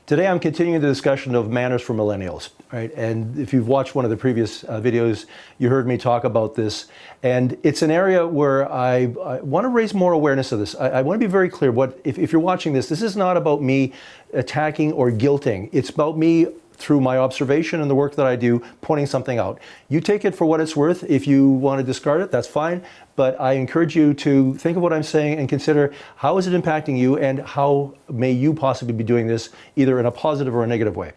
Today I'm continuing the discussion of manners for millennials, right? And if you've watched one of the previous videos, you heard me talk about this. And it's an area where I want to raise more awareness of this. I want to be very clear, if you're watching this is not about me attacking or guilting. It's about me, through my observation and the work that I do, pointing something out. You take it for what it's worth. If you want to discard it, that's fine. But I encourage you to think of what I'm saying and consider how is it impacting you and how may you possibly be doing this either in a positive or a negative way.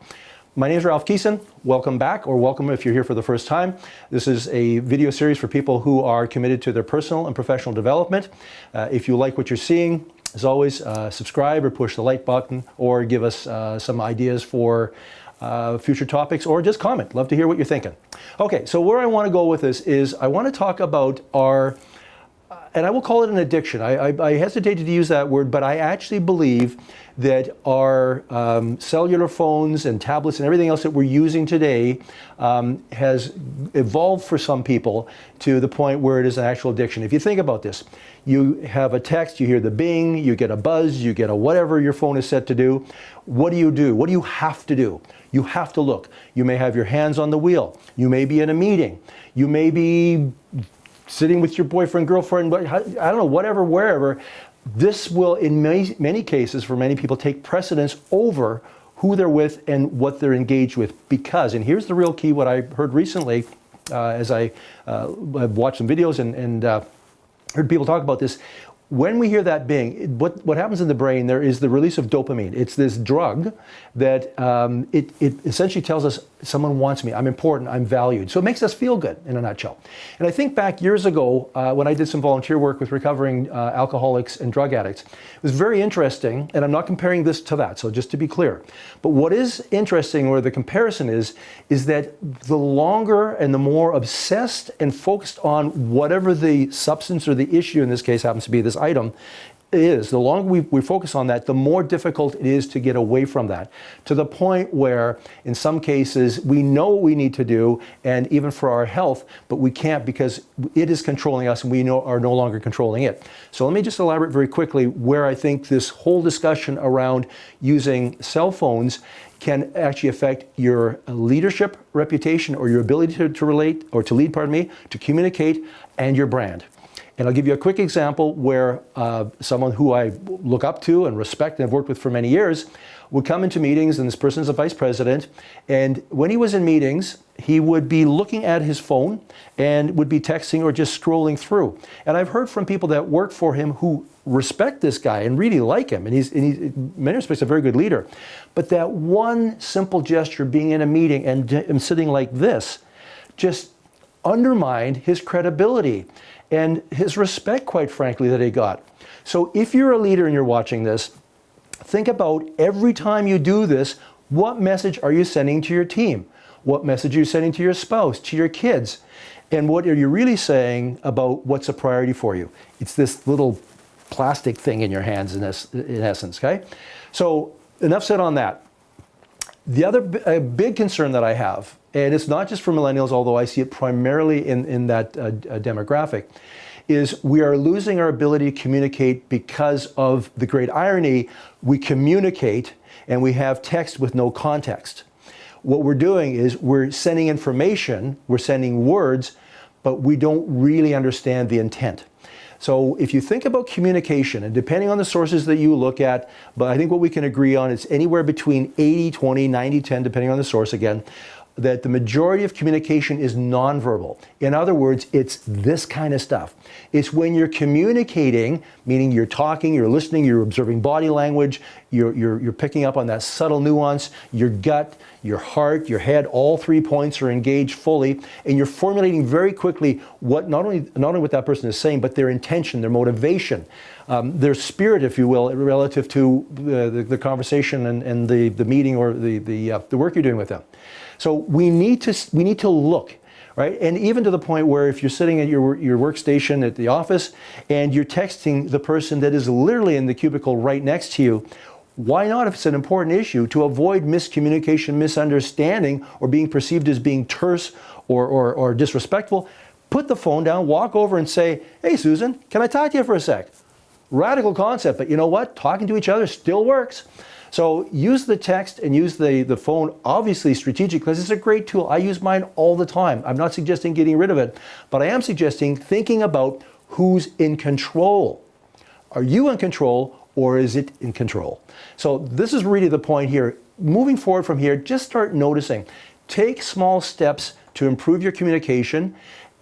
My name is Ralph Keeson. Welcome back, or welcome if you're here for the first time. This is a video series for people who are committed to their personal and professional development. If you like what you're seeing, as always, subscribe or push the like button or give us some ideas for future topics, or just comment. Love to hear what you're thinking. Okay, so where I want to go with this is I want to talk about our, and I will call it an addiction. I hesitated to use that word, but I actually believe that our cellular phones and tablets and everything else that we're using today has evolved for some people to the point where it is an actual addiction. If you think about this, you have a text, you hear the bing, you get a buzz, you get a whatever your phone is set to do. What do you do? What do you have to do? You have to look. You may have your hands on the wheel. You may be in a meeting. You may be sitting with your boyfriend, girlfriend, I don't know, whatever, wherever. This will, in many cases, for many people, take precedence over who they're with and what they're engaged with. Because, and here's the real key, what I heard recently as I've watched some videos and heard people talk about this. When we hear that bing, what happens in the brain, there is the release of dopamine. It's this drug that it essentially tells us someone wants me, I'm important, I'm valued. So it makes us feel good in a nutshell. And I think back years ago when I did some volunteer work with recovering alcoholics and drug addicts, it was very interesting, and I'm not comparing this to that, so just to be clear. But what is interesting, or the comparison is that the longer and the more obsessed and focused on whatever the substance or the issue in this case happens to be, this item is, the longer we focus on that, the more difficult it is to get away from that, to the point where in some cases we know what we need to do, and even for our health, but we can't because it is controlling us and we are no longer controlling it. So let me just elaborate very quickly where I think this whole discussion around using cell phones can actually affect your leadership reputation, or your ability to relate, or to lead, to communicate, and your brand. And I'll give you a quick example where someone who I look up to and respect and have worked with for many years would come into meetings, and this person is a vice president, and when he was in meetings, he would be looking at his phone and would be texting or just scrolling through. And I've heard from people that work for him who respect this guy and really like him, and he's in many respects a very good leader. But that one simple gesture, being in a meeting and sitting like this, just undermined his credibility and his respect, quite frankly, that he got. So if you're a leader and you're watching this, think about every time you do this, what message are you sending to your team? What message are you sending to your spouse, to your kids? And what are you really saying about what's a priority for you? It's this little plastic thing in your hands in essence, okay? So enough said on that. The other big concern that I have, and it's not just for millennials, although I see it primarily in that demographic, is we are losing our ability to communicate because of the great irony. We communicate and we have text with no context. What we're doing is we're sending information, we're sending words, but we don't really understand the intent. So if you think about communication, and depending on the sources that you look at, but I think what we can agree on is anywhere between 80-20, 90-10, depending on the source again, that the majority of communication is nonverbal. In other words, it's this kind of stuff. It's when you're communicating, meaning you're talking, you're listening, you're observing body language, you're picking up on that subtle nuance, your gut, your heart, your head, all 3 points are engaged fully, and you're formulating very quickly what not only what that person is saying, but their intention, their motivation, their spirit, if you will, relative to the conversation and the meeting or the work you're doing with them. So we need to look, right? And even to the point where if you're sitting at your workstation at the office and you're texting the person that is literally in the cubicle right next to you, why not, if it's an important issue, to avoid miscommunication, misunderstanding, or being perceived as being terse or disrespectful, put the phone down, walk over and say, hey, Susan, can I talk to you for a sec? Radical concept, but you know what? Talking to each other still works. So use the text and use the phone, obviously strategic, because it's a great tool. I use mine all the time. I'm not suggesting getting rid of it, but I am suggesting thinking about who's in control. Are you in control, or is it in control? So this is really the point here. Moving forward from here, just start noticing. Take small steps to improve your communication.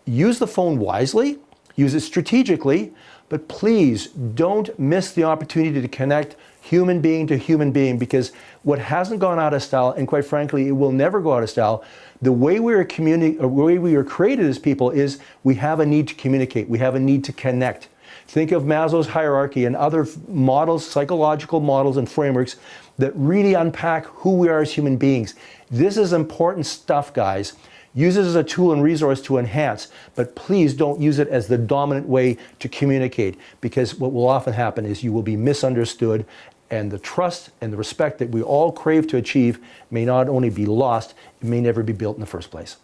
Use the phone wisely, use it strategically, but please don't miss the opportunity to connect human being to human being, because what hasn't gone out of style, and quite frankly, it will never go out of style, the way we are created as people is we have a need to communicate, we have a need to connect. Think of Maslow's hierarchy and other models, psychological models and frameworks that really unpack who we are as human beings. This is important stuff, guys. Use it as a tool and resource to enhance, but please don't use it as the dominant way to communicate, because what will often happen is you will be misunderstood, and the trust and the respect that we all crave to achieve may not only be lost, it may never be built in the first place.